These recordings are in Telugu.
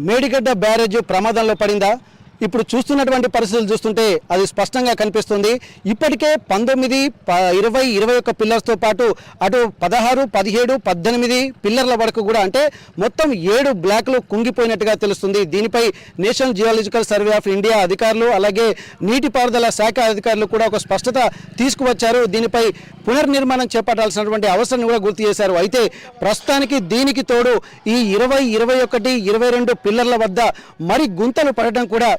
మేడిగడ్డ బ్యారేజ్ ప్రమాదంలో పడిందా? ఇప్పుడు చూస్తున్నటువంటి పరిస్థితులు చూస్తుంటే అది స్పష్టంగా కనిపిస్తుంది. ఇప్పటికే 19, 20, 21 పిల్లర్స్తో పాటు అటు 16, 17, 18 పిల్లర్ల వరకు కూడా అంటే మొత్తం 7 బ్లాక్లు కుంగిపోయినట్టుగా తెలుస్తుంది. దీనిపై national geological survey of India అధికారులు అలాగే నీటిపారుదల శాఖ అధికారులు కూడా ఒక స్పష్టత తీసుకువచ్చారు. దీనిపై పునర్నిర్మాణం చేపట్టాల్సినటువంటి అవసరం కూడా గుర్తు చేశారు. అయితే ప్రస్తుతానికి దీనికి తోడు ఈ 20, 21, 22 పిల్లర్ల వద్ద మరి గుంతలు పడటం కూడా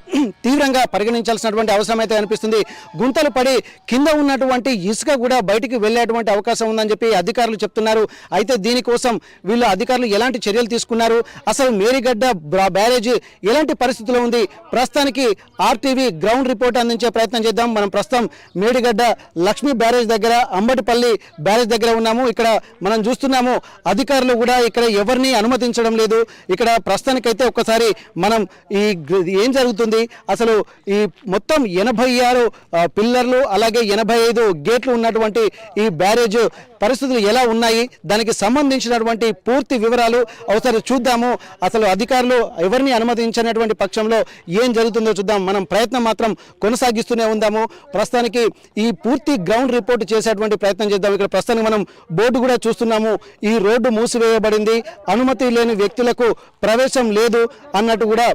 తీవ్రంగా పరిగణించాల్సినటువంటి అవసరం అయితే అనిపిస్తుంది. గుంతలు పడి కింద ఉన్నటువంటి ఇసుక కూడా బయటికి వెళ్ళేటువంటి అవకాశం ఉందని చెప్పి అధికారులు చెప్తున్నారు. అయితే దీనికోసం వీళ్ళు అధికారులు ఎలాంటి చర్యలు తీసుకున్నారు, అసలు మేడిగడ్డ బ్యారేజ్ ఎలాంటి పరిస్థితిలో ఉంది, ప్రస్తుతానికి ఆర్టీవీ గ్రౌండ్ రిపోర్ట్ అందించే ప్రయత్నం చేద్దాం. మనం ప్రస్తుతం మేడిగడ్డ లక్ష్మీ బ్యారేజ్ దగ్గర, అంబటిపల్లి బ్యారేజ్ దగ్గర ఉన్నాము. ఇక్కడ మనం చూస్తున్నాము అధికారులు కూడా ఇక్కడ ఎవరిని అనుమతించడం లేదు. ఇక్కడ ప్రస్తుతానికైతే ఒక్కసారి మనం ఏం జరుగుతుంది, అసలు ఈ మొత్తం 86 పిల్లర్లు అలాగే 85 గేట్లు ఉన్నటువంటి ఈ బ్యారేజ్ పరిస్థితులు ఎలా ఉన్నాయి, దానికి సంబంధించినటువంటి పూర్తి వివరాలు ఒకసారి చూద్దాము. అసలు అధికారులు ఎవరిని అనుమతించినటువంటి పక్షంలో ఏం జరుగుతుందో చూద్దాం. మనం ప్రయత్నం మాత్రం కొనసాగిస్తూనే ఉందాము. ప్రస్తుతానికి ఈ పూర్తి గ్రౌండ్ రిపోర్ట్ చేసేటువంటి ప్రయత్నం చేద్దాం. ఇక్కడ ప్రస్తుతానికి మనం బోర్డు కూడా చూస్తున్నాము. ఈ రోడ్డు మూసివేయబడింది, అనుమతి లేని వ్యక్తులకు ప్రవేశం లేదు అన్నట్టు కూడా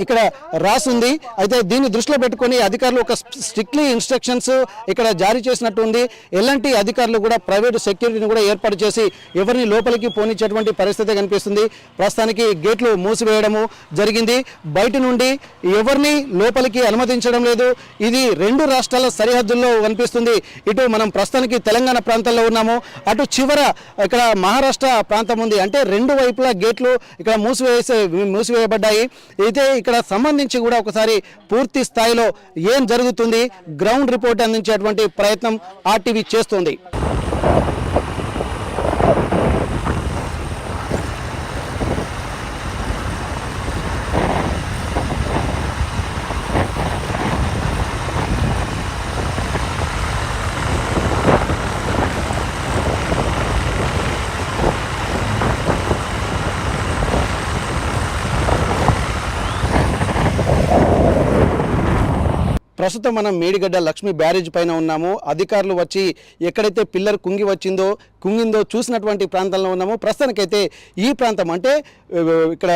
ఇక్కడ రాసింది. అయితే దీన్ని దృష్టిలో పెట్టుకొని అధికారులు ఒక స్ట్రిక్ట్లీ ఇన్స్ట్రక్షన్స్ ఇక్కడ జారీ చేసినట్టు ఉంది. ఎలాంటి అధికారులు కూడా ప్రైవేటు సెక్యూరిటీని కూడా ఏర్పాటు చేసి ఎవరిని లోపలికి పోనిచ్చేటువంటి పరిస్థితి కనిపిస్తుంది. ప్రస్తుతానికి గేట్లు మూసివేయడము జరిగింది, బయట నుండి ఎవరిని లోపలికి అనుమతించడం లేదు. ఇది 2 రాష్ట్రాల సరిహద్దుల్లో కనిపిస్తుంది. ఇటు మనం ప్రస్తుతానికి తెలంగాణ ప్రాంతంలో ఉన్నాము, అటు చివర ఇక్కడ మహారాష్ట్ర ప్రాంతం ఉంది. అంటే 2 వైపులా గేట్లు ఇక్కడ మూసివేయబడ్డాయి. అయితే ఇక్కడ సంబంధించి కూడా ఒకసారి పూర్తి స్థాయిలో ఏం జరుగుతుంది గ్రౌండ్ రిపోర్ట్ అందించేటువంటి ప్రయత్నం ఆర్టీవీ చేస్తుంది. ప్రస్తుతం మనం మేడిగడ్డ లక్ష్మీ బ్యారేజ్ పైన ఉన్నాము. అధికారులు వచ్చి ఎక్కడైతే పిల్లర్ కుంగిందో చూసినటువంటి ప్రాంతంలో ఉన్నాము. ప్రస్తుతానికైతే ఈ ప్రాంతం అంటే ఇక్కడ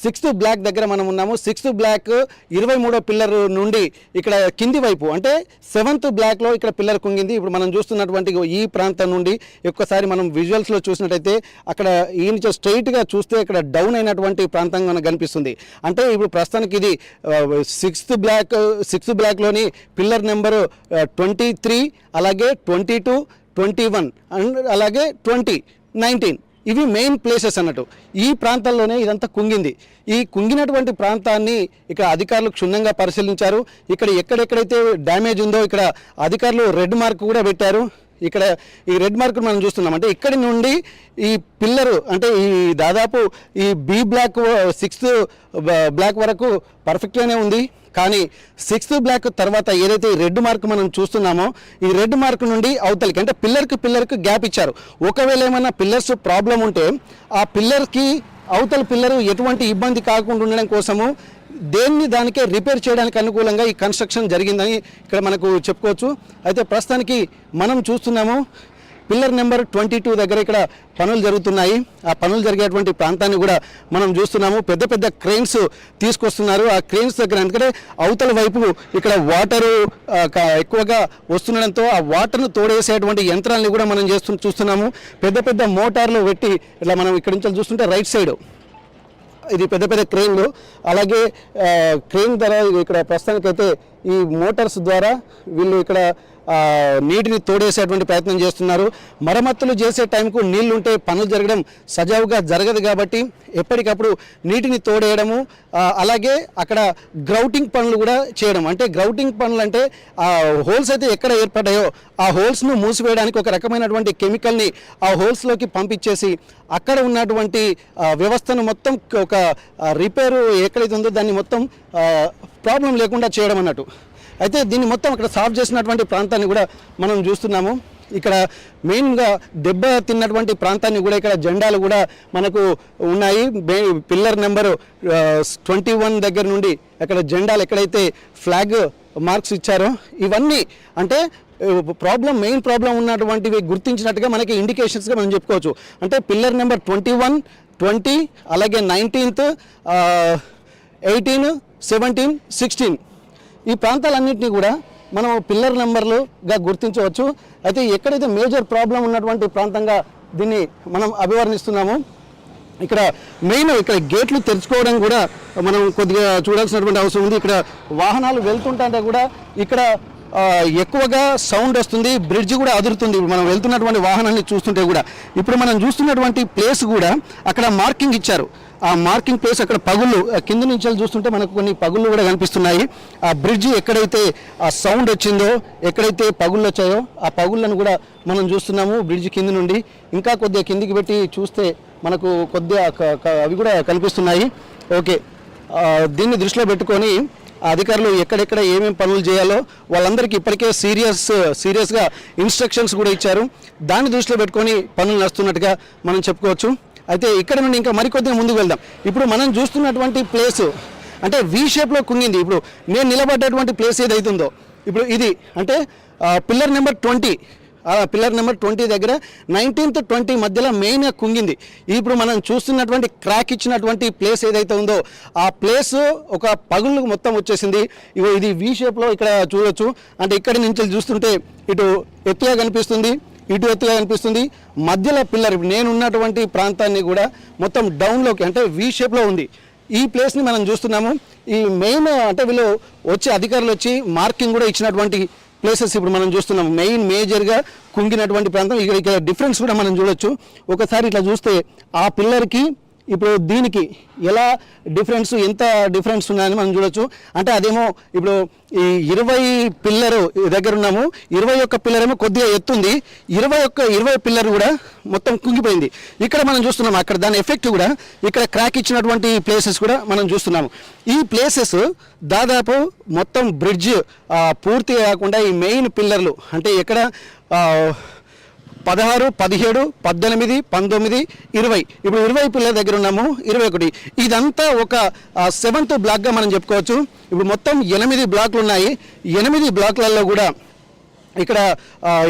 6th బ్లాక్ దగ్గర మనం ఉన్నాము. 6th బ్లాక్ 23వ పిల్లర్ నుండి ఇక్కడ కింది వైపు అంటే 7th బ్లాక్లో ఇక్కడ పిల్లర్ కుంగింది. ఇప్పుడు మనం చూస్తున్నటువంటి ఈ ప్రాంతం నుండి ఒక్కసారి మనం విజువల్స్లో చూసినట్టయితే అక్కడ ఈ నుంచి స్ట్రైట్గా చూస్తే ఇక్కడ డౌన్ అయినటువంటి ప్రాంతం మనకు కనిపిస్తుంది. అంటే ఇప్పుడు ప్రస్తుతానికి ఇది 6th బ్లాక్లోని పిల్లర్ నెంబరు 23 అలాగే 22, 21 అండ్ అలాగే 20, 19 ఇవి మెయిన్ ప్లేసెస్ అన్నట్టు. ఈ ప్రాంతాల్లోనే ఇదంతా కుంగింది. ఈ కుంగినటువంటి ప్రాంతాన్ని ఇక్కడ అధికారులు క్షుణ్ణంగా పరిశీలించారు. ఇక్కడ ఎక్కడెక్కడైతే డ్యామేజ్ ఉందో ఇక్కడ అధికారులు రెడ్ మార్క్ కూడా పెట్టారు. ఇక్కడ ఈ రెడ్ మార్క్ మనం చూస్తున్నాం. అంటే ఇక్కడి నుండి ఈ పిల్లరు అంటే ఈ దాదాపు ఈ బి బ్లాక్ 6th బ్లాక్ వరకు పర్ఫెక్ట్గానే ఉంది. కానీ 6th బ్లాక్ తర్వాత ఏదైతే ఈ రెడ్ మార్క్ మనం చూస్తున్నామో ఈ రెడ్ మార్క్ నుండి అవతలికి అంటే పిల్లర్కి గ్యాప్ ఇచ్చారు. ఒకవేళ ఏమైనా పిల్లర్స్ ప్రాబ్లం ఉంటే ఆ పిల్లర్కి అవతల పిల్లరు ఎటువంటి ఇబ్బంది కాకుండా ఉండడం కోసము దానికే రిపేర్ చేయడానికి అనుకూలంగా ఈ కన్స్ట్రక్షన్ జరిగిందని ఇక్కడ మనకు చెప్పుకోవచ్చు. అయితే ప్రస్తుతానికి మనం చూస్తున్నాము పిల్లర్ నెంబర్ 22 దగ్గర ఇక్కడ పనులు జరుగుతున్నాయి. ఆ పనులు జరిగేటువంటి ప్రాంతాన్ని కూడా మనం చూస్తున్నాము. పెద్ద పెద్ద క్రెయిన్స్ తీసుకొస్తున్నారు. ఆ క్రెయిన్స్ దగ్గర ఎందుకంటే అవతల వైపు ఇక్కడ వాటరు ఎక్కువగా వస్తుండడంతో ఆ వాటర్ను తోడేసేటువంటి యంత్రాలను కూడా మనం చూస్తున్నాము. పెద్ద పెద్ద మోటార్లు పెట్టి ఇట్లా మనం ఇక్కడ నుంచి చూస్తుంటే రైట్ సైడ్ ఇది పెద్ద పెద్ద క్రెయిన్లు. అలాగే క్రెయిన్ ద్వారా ఇక్కడ ప్రస్తుతానికైతే ఈ మోటార్స్ ద్వారా వీళ్ళు ఇక్కడ నీటిని తోడేసేటువంటి ప్రయత్నం చేస్తున్నారు. మరమ్మతులు చేసే టైంకు నీళ్లు ఉంటే పనులు జరగడం సజావుగా జరగదు కాబట్టి ఎప్పటికప్పుడు నీటిని తోడేయడము, అలాగే అక్కడ గ్రౌటింగ్ పనులు కూడా చేయడం. అంటే గ్రౌటింగ్ పనులు అంటే ఆ హోల్స్ అయితే ఎక్కడ ఏర్పడ్డాయో ఆ హోల్స్ను మూసివేయడానికి ఒక రకమైనటువంటి కెమికల్ని ఆ హోల్స్లోకి పంపించేసి అక్కడ ఉన్నటువంటి వ్యవస్థను మొత్తం ఒక రిపేరు ఎక్కడైతే ఉందో దాన్ని మొత్తం ప్రాబ్లం లేకుండా చేయడం అన్నట్టు. అయితే దీన్ని మొత్తం అక్కడ సాల్వ్ చేసినటువంటి ప్రాంతాన్ని కూడా మనం చూస్తున్నాము. ఇక్కడ మెయిన్గా దెబ్బ తిన్నటువంటి ప్రాంతాన్ని కూడా ఇక్కడ జెండాలు కూడా మనకు ఉన్నాయి. పిల్లర్ నెంబర్ 21 దగ్గర నుండి అక్కడ జెండాలు ఎక్కడైతే ఫ్లాగ్ మార్క్స్ ఇచ్చారో ఇవన్నీ అంటే మెయిన్ ప్రాబ్లం ఉన్నటువంటివి గుర్తించినట్టుగా మనకి ఇండికేషన్స్గా మనం చెప్పుకోవచ్చు. అంటే పిల్లర్ నెంబర్ 21, 20 అలాగే 19th, 18, 17, 16 ఈ ప్రాంతాలన్నింటినీ కూడా మనం పిల్లర్ నెంబర్లుగా గుర్తించవచ్చు. అయితే ఎక్కడైతే మేజర్ ప్రాబ్లం ఉన్నటువంటి ప్రాంతంగా దీన్ని మనం అభివర్ణిస్తున్నాము. ఇక్కడ ఇక్కడ గేట్లు తెరుచుకోవడం కూడా మనం కొద్దిగా చూడాల్సినటువంటి అవసరం ఉంది. ఇక్కడ వాహనాలు వెళ్తుంటే కూడా ఇక్కడ ఎక్కువగా సౌండ్ వస్తుంది, బ్రిడ్జ్ కూడా అదురుతుంది. ఇప్పుడు మనం వెళ్తున్నటువంటి వాహనాన్ని చూస్తుంటే కూడా ఇప్పుడు మనం చూస్తున్నటువంటి ప్లేస్ కూడా అక్కడ మార్కింగ్ ఇచ్చారు. ఆ మార్కింగ్ ప్లేస్ అక్కడ పగుళ్ళు కింద నుంచి చూస్తుంటే మనకు కొన్ని పగుళ్ళు కూడా కనిపిస్తున్నాయి. ఆ బ్రిడ్జ్ ఎక్కడైతే ఆ సౌండ్ వచ్చిందో, ఎక్కడైతే పగుళ్ళు వచ్చాయో ఆ పగుళ్ళను కూడా మనం చూస్తున్నాము బ్రిడ్జ్ కింద నుండి. ఇంకా కొద్దిగా కిందికి పెట్టి చూస్తే మనకు కొద్దిగా అవి కూడా కనిపిస్తున్నాయి. ఓకే, దీన్ని దృష్టిలో పెట్టుకొని అధికారులు ఎక్కడెక్కడ ఏమేమి పనులు చేయాలో వాళ్ళందరికీ ఇప్పటికే సీరియస్గా ఇన్స్ట్రక్షన్స్ కూడా ఇచ్చారు. దాన్ని దృష్టిలో పెట్టుకొని పనులు నడుస్తున్నట్టుగా మనం చెప్పుకోవచ్చు. అయితే ఇక్కడ నుండి ఇంకా మరికొద్దిగా ముందుకు వెళ్దాం. ఇప్పుడు మనం చూస్తున్నటువంటి ప్లేస్ అంటే వి షేప్లో కుంగింది. ఇప్పుడు నేను నిలబడ్డటువంటి ప్లేస్ ఏదైతుందో ఇప్పుడు ఇది అంటే పిల్లర్ నెంబర్ 20, పిల్లర్ నెంబర్ 20 దగ్గర 19th, 20 మధ్యలో మెయిన్గా కుంగింది. ఇప్పుడు మనం చూస్తున్నటువంటి క్రాక్ ఇచ్చినటువంటి ప్లేస్ ఏదైతే ఉందో ఆ ప్లేస్ ఒక పగుళ్ళు మొత్తం వచ్చేసింది. ఇది వి షేప్లో ఇక్కడ చూడొచ్చు. అంటే ఇక్కడి నుంచి చూస్తుంటే ఇటు ఎత్తుగా కనిపిస్తుంది, ఇటు ఎత్తుగా కనిపిస్తుంది. మధ్యలో పిల్లర్ నేనున్నటువంటి ప్రాంతాన్ని కూడా మొత్తం డౌన్లోకి అంటే వి షేప్లో ఉంది. ఈ ప్లేస్ని మనం చూస్తున్నాము. ఈ మెయిన్ అంటే వీళ్ళు అధికారులు వచ్చి మార్కింగ్ కూడా ఇచ్చినటువంటి ప్లేసెస్ ఇప్పుడు మనం చూస్తున్నాం. మేజర్గా కుంగినటువంటి ప్రాంతం ఇక్కడ డిఫరెన్స్ కూడా మనం చూడొచ్చు. ఒకసారి ఇట్లా చూస్తే ఆ పిల్లర్కి ఇప్పుడు దీనికి ఎలా ఎంత డిఫరెన్స్ ఉన్నాయని మనం చూడొచ్చు. అంటే అదేమో ఇప్పుడు ఈ 20 పిల్లరు దగ్గర ఉన్నాము, 21 పిల్లర్ ఏమో కొద్దిగా ఎత్తుంది, 20 పిల్లర్ కూడా మొత్తం కుంగిపోయింది. ఇక్కడ మనం చూస్తున్నాము అక్కడ దాని ఎఫెక్ట్ కూడా ఇక్కడ క్రాక్ ఇచ్చినటువంటి ప్లేసెస్ కూడా మనం చూస్తున్నాము. ఈ ప్లేసెస్ దాదాపు మొత్తం బ్రిడ్జ్ పూర్తిగా కాకుండా ఈ మెయిన్ పిల్లర్లు అంటే ఎక్కడ 16, 17, 18, 19, 20 ఇప్పుడు 20 పిల్లల దగ్గర ఉన్నాము, 21 ఇదంతా ఒక 7th బ్లాక్గా మనం చెప్పుకోవచ్చు. ఇప్పుడు మొత్తం 8 బ్లాక్లు ఉన్నాయి. 8 బ్లాక్లలో కూడా ఇక్కడ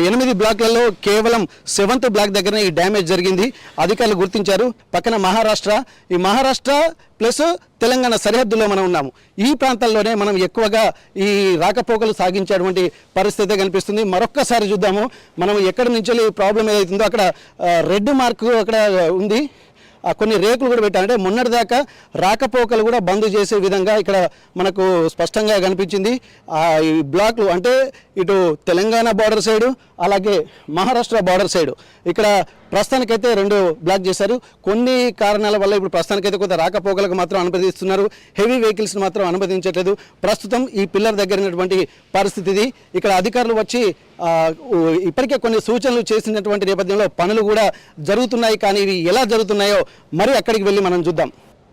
8 బ్లాక్లలో కేవలం 7th బ్లాక్ దగ్గర ఈ డ్యామేజ్ జరిగింది. అధికారులు గుర్తించారు. పక్కన ఈ మహారాష్ట్ర ప్లస్ తెలంగాణ సరిహద్దులో మనం ఉన్నాము. ఈ ప్రాంతాల్లోనే మనం ఎక్కువగా ఈ రాకపోకలు సాగించేటువంటి పరిస్థితి కనిపిస్తుంది. మరొక్కసారి చూద్దాము మనం ఎక్కడి నుంచి ప్రాబ్లం ఏదైతుందో అక్కడ రెడ్ మార్క్ అక్కడ ఉంది. కొన్ని రేకులు కూడా పెట్టారు. అంటే మొన్నటిదాకా రాకపోకలు కూడా బంద్ చేసే విధంగా ఇక్కడ మనకు స్పష్టంగా కనిపించింది. ఈ బ్లాక్లు అంటే ఇటు తెలంగాణ బార్డర్ సైడు అలాగే మహారాష్ట్ర బార్డర్ సైడు ఇక్కడ ప్రస్తుతానికైతే 2 బ్లాక్ చేశారు. కొన్ని కారణాల వల్ల ఇప్పుడు ప్రస్తుతానికైతే కొంత రాకపోకలకు మాత్రం అనుమతిస్తున్నారు, హెవీ వెహికల్స్ని మాత్రం అనుమతించట్లేదు. ప్రస్తుతం ఈ పిల్లర్ దగ్గర ఉన్నటువంటి పరిస్థితి ఇక్కడ అధికారులు వచ్చి ఇప్పటికే కొన్ని సూచనలు చేసినటువంటి నేపథ్యంలో పనులు కూడా జరుగుతున్నాయి. కానీ ఇవి ఎలా జరుగుతున్నాయో మరి అక్కడికి వెళ్ళి మనం చూద్దాం.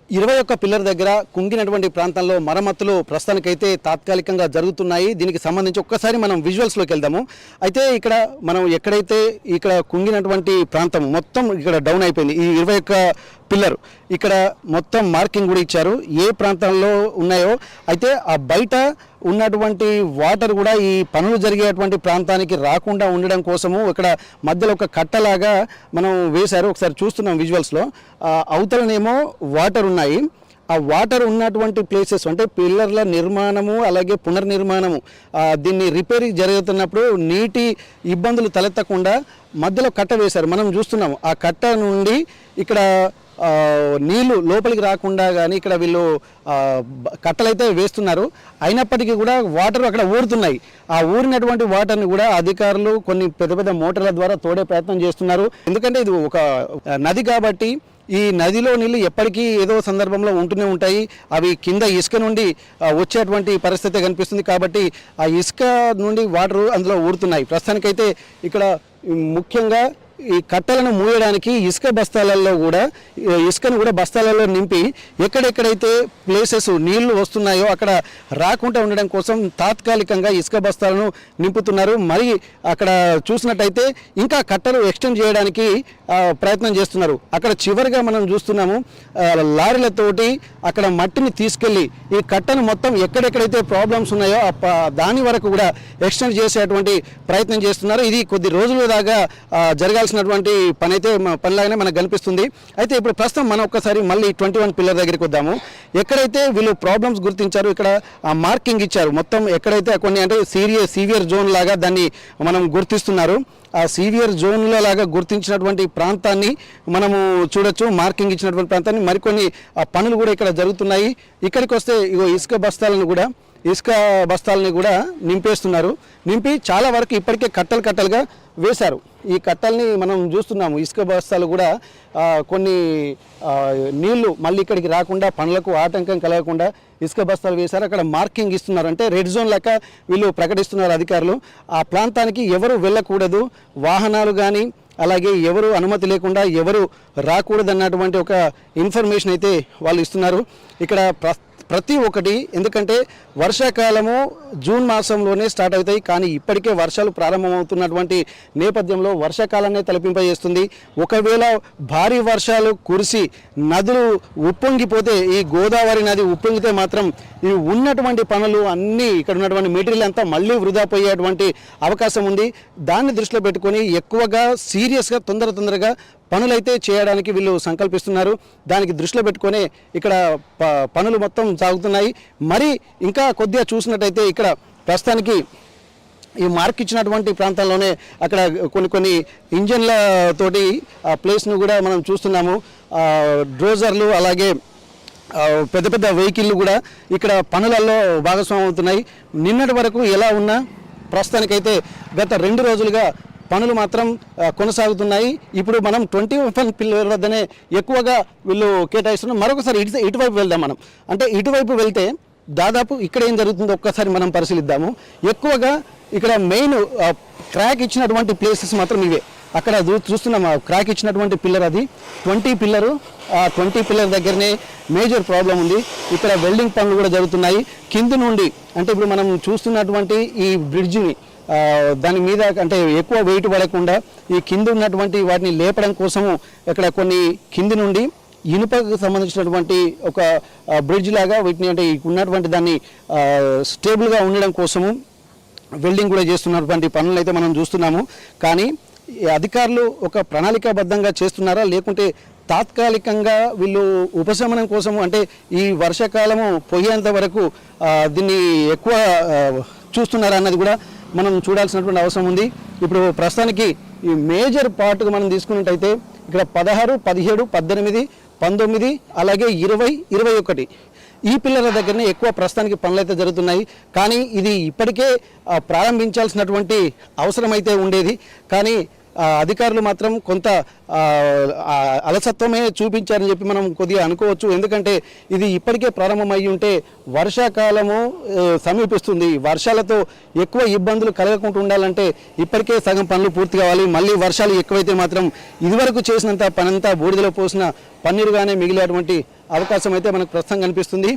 21 పిల్లర్ దగ్గర కుంగినటువంటి ప్రాంతంలో మరమ్మతులు ప్రస్తుతానికైతే తాత్కాలికంగా జరుగుతున్నాయి. దీనికి సంబంధించి ఒక్కసారి మనం విజువల్స్లోకి వెళ్దాము. అయితే ఇక్కడ మనం ఎక్కడైతే ఇక్కడ కుంగినటువంటి ప్రాంతం మొత్తం ఇక్కడ డౌన్ అయిపోయింది. ఈ 21 పిల్లర్ ఇక్కడ మొత్తం మార్కింగ్ కూడా ఇచ్చారు ఏ ప్రాంతాల్లో ఉన్నాయో. అయితే ఆ బయట ఉన్నటువంటి వాటర్ కూడా ఈ పనులు జరిగేటువంటి ప్రాంతానికి రాకుండా ఉండడం కోసము ఇక్కడ మధ్యలో ఒక కట్టలాగా మనం వేశారు. ఒకసారి చూస్తున్నాం విజువల్స్లో. అవతలనేమో వాటర్ ఉన్నాయి. ఆ వాటర్ ఉన్నటువంటి ప్లేసెస్ అంటే పిల్లర్ల నిర్మాణము అలాగే పునర్నిర్మాణము దీన్ని రిపేరింగ్ జరుగుతున్నప్పుడు నీటి ఇబ్బందులు తలెత్తకుండా మధ్యలో కట్ట వేశారు. మనం చూస్తున్నాము ఆ కట్ట నుండి ఇక్కడ నీళ్లు లోపలికి రాకుండా కానీ ఇక్కడ వీళ్ళు కట్టలైతే వేస్తున్నారు. అయినప్పటికీ కూడా వాటర్ అక్కడ ఊరుతున్నాయి. ఆ ఊరినటువంటి వాటర్ని కూడా అధికారులు కొన్ని పెద్ద మోటార్ల ద్వారా తోడే ప్రయత్నం చేస్తున్నారు. ఎందుకంటే ఇది ఒక నది కాబట్టి ఈ నదిలో నీళ్ళు ఎప్పటికీ ఏదో సందర్భంలో ఉంటూనే ఉంటాయి. అవి కింద ఇసుక నుండి వచ్చేటువంటి పరిస్థితి కనిపిస్తుంది. కాబట్టి ఆ ఇసుక నుండి వాటర్ అందులో ఊరుతున్నాయి. ప్రస్తుతానికైతే ఇక్కడ ముఖ్యంగా ఈ కట్టలను మూయడానికి ఇసుక బస్తాలలో కూడా ఇసుకను కూడా బస్తాలలో నింపి ఎక్కడెక్కడైతే ప్లేసెస్ నీళ్లు వస్తున్నాయో అక్కడ రాకుండా ఉండడం కోసం తాత్కాలికంగా ఇసుక బస్తాలను నింపుతున్నారు. మరి అక్కడ చూసినట్టయితే ఇంకా కట్టలు ఎక్స్టెండ్ చేయడానికి ప్రయత్నం చేస్తున్నారు. అక్కడ చివరిగా మనం చూస్తున్నాము లారీలతోటి అక్కడ మట్టిని తీసుకెళ్లి ఈ కట్టను మొత్తం ఎక్కడెక్కడైతే ప్రాబ్లమ్స్ ఉన్నాయో దాని వరకు కూడా ఎక్స్టెండ్ చేసేటువంటి ప్రయత్నం చేస్తున్నారు. ఇది కొద్ది రోజుల దాకా జరగాల్సినటువంటి పనిలాగానే మనకు కనిపిస్తుంది. అయితే ఇప్పుడు ప్రస్తుతం మనం ఒక్కసారి మళ్ళీ 21 పిల్లర్ దగ్గరికి వద్దాము. ఎక్కడైతే వీళ్ళు ప్రాబ్లమ్స్ గుర్తించారు, ఇక్కడ మార్కింగ్ ఇచ్చారు మొత్తం ఎక్కడైతే కొన్ని అంటే సీవియర్ జోన్ లాగా దాన్ని మనం గుర్తిస్తున్నారు. ఆ సీవియర్ జోన్లో లాగా గుర్తించినటువంటి ప్రాంతాన్ని మనము చూడొచ్చు. మార్కింగ్ ఇచ్చినటువంటి ప్రాంతాన్ని మరికొన్ని పనులు కూడా ఇక్కడ జరుగుతున్నాయి. ఇక్కడికి వస్తే ఇసుక బస్తాలని కూడా నింపేస్తున్నారు. నింపి చాలా వరకు ఇప్పటికే కట్టలుగా వేశారు. ఈ కట్టల్ని మనం చూస్తున్నాము. ఇసుక బస్తాలు కూడా కొన్ని నీళ్లు మళ్ళీ ఇక్కడికి రాకుండా పనులకు ఆటంకం కలగకుండా ఇసుక బస్తాలు వేశారు. అక్కడ మార్కింగ్ ఇస్తున్నారు. అంటే రెడ్ జోన్ లెక్క వీళ్ళు ప్రకటిస్తున్నారు అధికారులు. ఆ ప్రాంతానికి ఎవరు వెళ్ళకూడదు, వాహనాలు కానీ అలాగే ఎవరు అనుమతి లేకుండా ఎవరు రాకూడదు అన్నటువంటి ఒక ఇన్ఫర్మేషన్ అయితే వాళ్ళు ఇస్తున్నారు. ఇక్కడ ప్రతి ఒక్కటి ఎందుకంటే వర్షాకాలము జూన్ మాసంలోనే స్టార్ట్ అవుతాయి. కానీ ఇప్పటికే వర్షాలు ప్రారంభమవుతున్నటువంటి నేపథ్యంలో వర్షాకాలాన్ని తలపింపజేస్తుంది. ఒకవేళ భారీ వర్షాలు కురిసి నదులు ఉప్పొంగిపోతే, ఈ గోదావరి నది ఉప్పొంగితే మాత్రం ఈ ఉన్నటువంటి పనులు అన్నీ ఇక్కడ ఉన్నటువంటి మెటీరియల్ అంతా మళ్ళీ వృధా పోయేటువంటి అవకాశం ఉంది. దాన్ని దృష్టిలో పెట్టుకొని ఎక్కువగా సీరియస్గా తొందరగా పనులైతే చేయడానికి వీళ్ళు సంకల్పిస్తున్నారు. దానికి దృష్టిలో పెట్టుకొని ఇక్కడ పనులు మొత్తం సాగుతున్నాయి. మరి ఇంకా కొద్దిగా చూసినట్టయితే ఇక్కడ ప్రస్తుతానికి ఈ మార్క్ ఇచ్చినటువంటి ప్రాంతాల్లోనే అక్కడ కొన్ని ఇంజన్లతోటి ఆ ప్లేస్ను కూడా మనం చూస్తున్నాము. డ్రోజర్లు అలాగే పెద్ద వెహికల్లు కూడా ఇక్కడ పనులలో భాగస్వామ్యం అవుతున్నాయి. నిన్నటి వరకు ఎలా ఉన్నా ప్రస్తుతానికైతే గత 2 రోజులుగా పనులు మాత్రం కొనసాగుతున్నాయి. ఇప్పుడు మనం 21 పిల్లర్ వద్దనే ఎక్కువగా వీళ్ళు కేటాయిస్తున్నాం. మరొకసారి ఇటువైపు వెళ్దాం మనం. అంటే ఇటువైపు వెళ్తే దాదాపు ఇక్కడ ఏం జరుగుతుందో ఒక్కసారి మనం పరిశీలిద్దాము. ఎక్కువగా ఇక్కడ మెయిన్ క్రాక్ ఇచ్చినటువంటి ప్లేసెస్ మాత్రం ఇవే. అక్కడ చూస్తున్నాం క్రాక్ ఇచ్చినటువంటి పిల్లర్, అది 20 పిల్లరు. ఆ 20 పిల్లర్ దగ్గరనే మేజర్ ప్రాబ్లం ఉంది. ఇక్కడ వెల్డింగ్ పనులు కూడా జరుగుతున్నాయి. కింది నుండి అంటే ఇప్పుడు మనం చూస్తున్నటువంటి ఈ బ్రిడ్జిని దాని మీద అంటే ఎక్కువ వెయిట్ పడకుండా ఈ కింద ఉన్నటువంటి వాటిని లేపడం కోసము ఇక్కడ కొన్ని కింది నుండి ఇనుపకు సంబంధించినటువంటి ఒక బ్రిడ్జ్ లాగా వీటిని అంటే ఉన్నటువంటి దాన్ని స్టేబుల్గా ఉండడం కోసము వెల్డింగ్ కూడా చేస్తున్నటువంటి పనులు అయితే మనం చూస్తున్నాము. కానీ అధికారులు ఒక ప్రణాళికాబద్ధంగా చేస్తున్నారా లేకుంటే తాత్కాలికంగా వీళ్ళు ఉపశమనం కోసము అంటే ఈ వర్షాకాలము పోయేంత వరకు దీన్ని ఎక్కువ చూస్తున్నారా అన్నది కూడా మనం చూడాల్సినటువంటి అవసరం ఉంది. ఇప్పుడు ప్రస్తుతానికి ఈ మేజర్ పార్ట్గా మనం తీసుకున్నట్టయితే ఇక్కడ 16, 17, 18, 19 అలాగే 20, 21 ఈ పిల్లల దగ్గరనే ఎక్కువ ప్రస్తుతానికి పనులు అయితే జరుగుతున్నాయి. కానీ ఇది ఇప్పటికే ప్రారంభించాల్సినటువంటి అవసరం అయితే ఉండేది. కానీ అధికారులు మాత్రం కొంత అలసత్వమే చూపించారని చెప్పి మనం కొద్దిగా అనుకోవచ్చు. ఎందుకంటే ఇది ఇప్పటికే ప్రారంభమై ఉంటే వర్షాకాలము సమీపిస్తుంది. వర్షాలతో ఎక్కువ ఇబ్బందులు కలగకుండా ఉండాలంటే ఇప్పటికే సగం పనులు పూర్తి కావాలి. మళ్ళీ వర్షాలు ఎక్కువైతే మాత్రం ఇదివరకు చేసినంత పనంతా బూడిదలో పోసిన పన్నీరుగానే మిగిలేటువంటి అవకాశం అయితే మనకు ప్రస్తుతం కనిపిస్తుంది.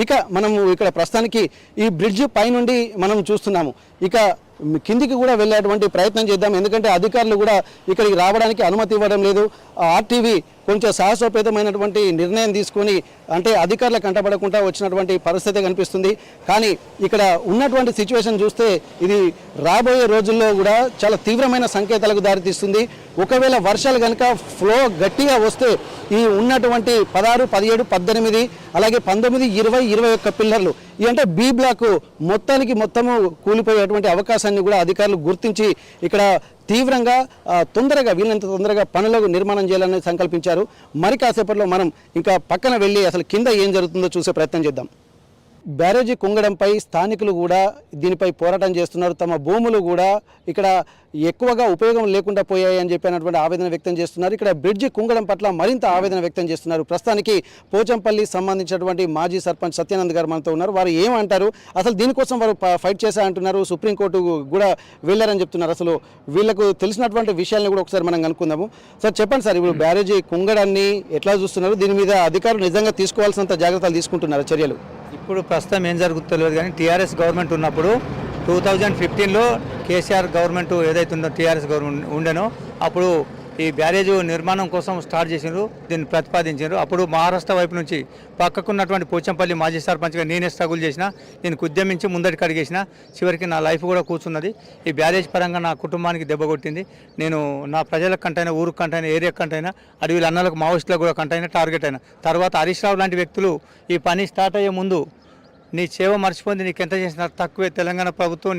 ఇక మనము ఇక్కడ ప్రస్తుతానికి ఈ బ్రిడ్జ్ పైనుండి మనం చూస్తున్నాము. ఇక కిందికి కూడా వెళ్ళేటువంటి ప్రయత్నం చేద్దాం. ఎందుకంటే అధికారులు కూడా ఇక్కడికి రావడానికి అనుమతి ఇవ్వడం లేదు. ఆర్టీవీ కొంచెం సాహసోపేతమైనటువంటి నిర్ణయం తీసుకొని అంటే అధికారులకు కంటపడకుండా వచ్చినటువంటి పరిస్థితి కనిపిస్తుంది. కానీ ఇక్కడ ఉన్నటువంటి సిచ్యువేషన్ చూస్తే ఇది రాబోయే రోజుల్లో కూడా చాలా తీవ్రమైన సంకేతాలకు దారితీస్తుంది. ఒకవేళ వర్షాలు కనుక ఫ్లో గట్టిగా వస్తే ఈ ఉన్నటువంటి 16, 17, 18 అలాగే 19, 20, 21 పిల్లర్లు ఈ అంటే బి బ్లాక్ మొత్తము కూలిపోయేటువంటి అవకాశాన్ని కూడా అధికారులు గుర్తించి ఇక్కడ తీవ్రంగా వీళ్ళంత తొందరగా పనులకు నిర్మాణం చేయాలని సంకల్పించారు. మరి కాసేపట్లో మనం ఇంకా పక్కన వెళ్ళి అసలు కింద ఏం జరుగుతుందో చూసే ప్రయత్నం చేద్దాం. బ్యారేజీ కుంగడంపై స్థానికులు కూడా దీనిపై పోరాటం చేస్తున్నారు. తమ భూములు కూడా ఇక్కడ ఎక్కువగా ఉపయోగం లేకుండా పోయాయి అని చెప్పినటువంటి ఆవేదన వ్యక్తం చేస్తున్నారు. ఇక్కడ బ్రిడ్జి కుంగడం పట్ల మరింత ఆవేదన వ్యక్తం చేస్తున్నారు. ప్రస్తుతానికి పోచంపల్లి సంబంధించినటువంటి మాజీ సర్పంచ్ సత్యానంద్ గారు మనతో ఉన్నారు. వారు ఏమంటారు, అసలు దీనికోసం వారు ఫైట్ చేశా అంటున్నారు, సుప్రీంకోర్టు కూడా వెళ్ళారని చెప్తున్నారు. అసలు వీళ్ళకు తెలిసినటువంటి విషయాలను కూడా ఒకసారి మనం కనుక్కుందాము. సార్ చెప్పండి సార్, ఇప్పుడు బ్యారేజీ కుంగడాన్ని ఎట్లా చూస్తున్నారు? దీని మీద అధికారులు నిజంగా తీసుకోవాల్సినంత జాగ్రత్తలు తీసుకుంటున్నారు చర్యలు? ఇప్పుడు ప్రస్తుతం ఏం జరుగుతుందో తెలియదు కానీ టీఆర్ఎస్ గవర్నమెంట్ ఉన్నప్పుడు 2015లో కేసీఆర్ గవర్నమెంట్ ఏదైతే ఉందో టీఆర్ఎస్ గవర్నమెంట్ ఉండేనో అప్పుడు ఈ బ్యారేజ్ నిర్మాణం కోసం స్టార్ట్ చేసిండ్రు, దీన్ని ప్రతిపాదించారు. అప్పుడు మహారాష్ట్ర వైపు నుంచి పక్కకున్నటువంటి పోచంపల్లి మాజీ సర్పంచ్గా నేనే స్ట్రగుల్ చేసిన, దీనికి ఉద్యమించి ముందటికి అడిగేసిన. చివరికి నా లైఫ్ కూడా కూర్చున్నది. ఈ బ్యారేజ్ పరంగా నా కుటుంబానికి దెబ్బ కొట్టింది. నేను నా ప్రజలకు కంటైనా, ఊరికి కంటైనా, ఏరియా కంటైనా, అడవిల అన్నలకు మావోయిస్టులకు కూడా కంటైనా టార్గెట్ అయినా. తర్వాత హరీష్ రావు లాంటి వ్యక్తులు ఈ పని స్టార్ట్ అయ్యే ముందు నీ సేవ మర్చిపోయింది, నీకు ఎంత చేసినా తక్కువే, తెలంగాణ ప్రభుత్వం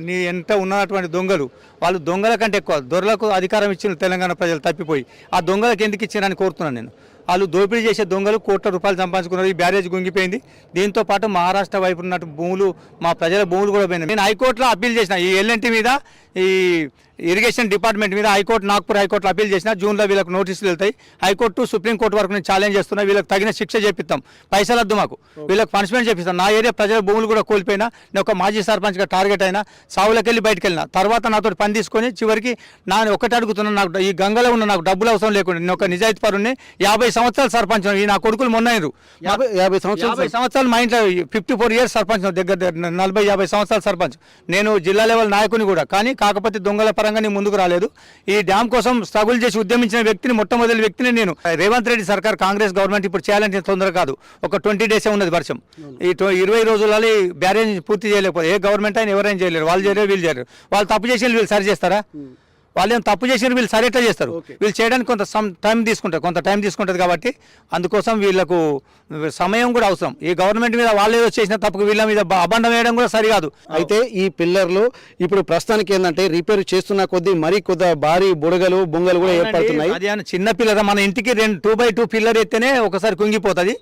నీ ఎంత ఉన్నటువంటి దొంగలు, వాళ్ళు దొంగల కంటే ఎక్కువ దొరలకు అధికారం ఇచ్చిన తెలంగాణ ప్రజలు తప్పిపోయి ఆ దొంగలకు ఎందుకు ఇచ్చారని కోరుతున్నాను నేను. వాళ్ళు దోపిడీ చేసే దొంగలు కోట్ల రూపాయలు సంపాదించుకున్నారు. ఈ బ్యారేజ్ గుంగిపోయింది. దీంతో పాటు మహారాష్ట్ర వైపు ఉన్నట్టు భూములు, మా ప్రజల భూములు కూడా పోయినాయి. నేను హైకోర్టులో అప్పీల్ చేసిన ఈ ఎల్ఎన్టీ మీద, ఈ ఇరిగేషన్ డిపార్ట్మెంట్ మీద హైకోర్టు, నాగ్పూర్ హైకోర్టులో అప్పీల్ చేసిన. జూన్లో వీళ్ళకి నోటీసులు వెళ్తాయి. హైకోర్టు, సుప్రీంకోర్టు వరకు నేను ఛాలెంజ్ చేస్తున్నా. వీళ్ళకి తగిన శిక్ష చేపిస్తాం, పైసలు వద్దు మాకు, వీళ్ళకి పనిష్మెంట్ చేపిస్తాం. నా ఏరియా ప్రజల భూములు కూడా కోల్పోయినా, నేను ఒక మాజీ సర్పంచ్గా టార్గెట్ అయినా, సావులకు వెళ్ళి బయటకు వెళ్ళినా, తర్వాత నాతో పని తీసుకొని చివరికి ఒకటి అడుగుతున్నా, నాకు ఈ గంగలో ఉన్న నాకు డబ్బులు అవసరం లేకుండా నేను ఒక నిజాయితీ పరుని 50 సంవత్సరాలు సర్పంచ్. ఈ నా కొడుకులు మొన్న 50 సంవత్సరాలు మా ఇంట్లో 54 ఇయర్స్ సర్పంచ్, దగ్గర 40-50 సంవత్సరాల సర్పంచ్. నేను జిల్లా లెవెల్ నాయకుని కూడా, కానీ కాకపోతే దొంగల పరంగా నేను ముందుకు రాలేదు. ఈ డ్యామ్ కోసం స్ట్రగుల్ చేసి ఉద్యమించిన వ్యక్తిని, మొట్టమొదటి వ్యక్తిని నేను. రేవంత్ రెడ్డి సర్కార్, కాంగ్రెస్ గవర్నమెంట్ ఇప్పుడు చేయాలంటే తొందర కాదు. ఒక 20 డేసే ఉన్నది వర్షం. ఈ 20 రోజులలో ఈ బ్యారేజ్ పూర్తి చేయలేకపోతే ఏ గవర్నమెంట్ అయినా ఎవరైనా చేయలేరు. వాళ్ళు చేయలేరు, వీళ్ళు చేయలేరు. వాళ్ళు తప్పు చేసి వీళ్ళు సరి చేస్తారా? వాళ్ళు ఏం తప్పు చేసిన వీళ్ళు సరి ఎట్లా చేస్తారు? వీళ్ళు చేయడానికి కొంత టైం తీసుకుంటుంది. కాబట్టి అందుకోసం వీళ్ళకు సమయం కూడా అవసరం. ఈ గవర్నమెంట్ మీద వాళ్ళు ఏదో చేసిన తప్పుకు వీళ్ళ మీద అబండం వేయడం కూడా సరికాదు. అయితే ఈ పిల్లర్లు ఇప్పుడు ప్రస్తుతానికి ఏంటంటే రిపేర్ చేస్తున్న కొద్దీ మరీ కొద్ది భారీ బుడగలు, బొంగలు కూడా ఏర్పడుతున్నాయి. అది చిన్న పిల్లర్, మన ఇంటికి 2x2 పిల్లర్ ఎత్తేనే ఒకసారి కుంగిపోతుంది.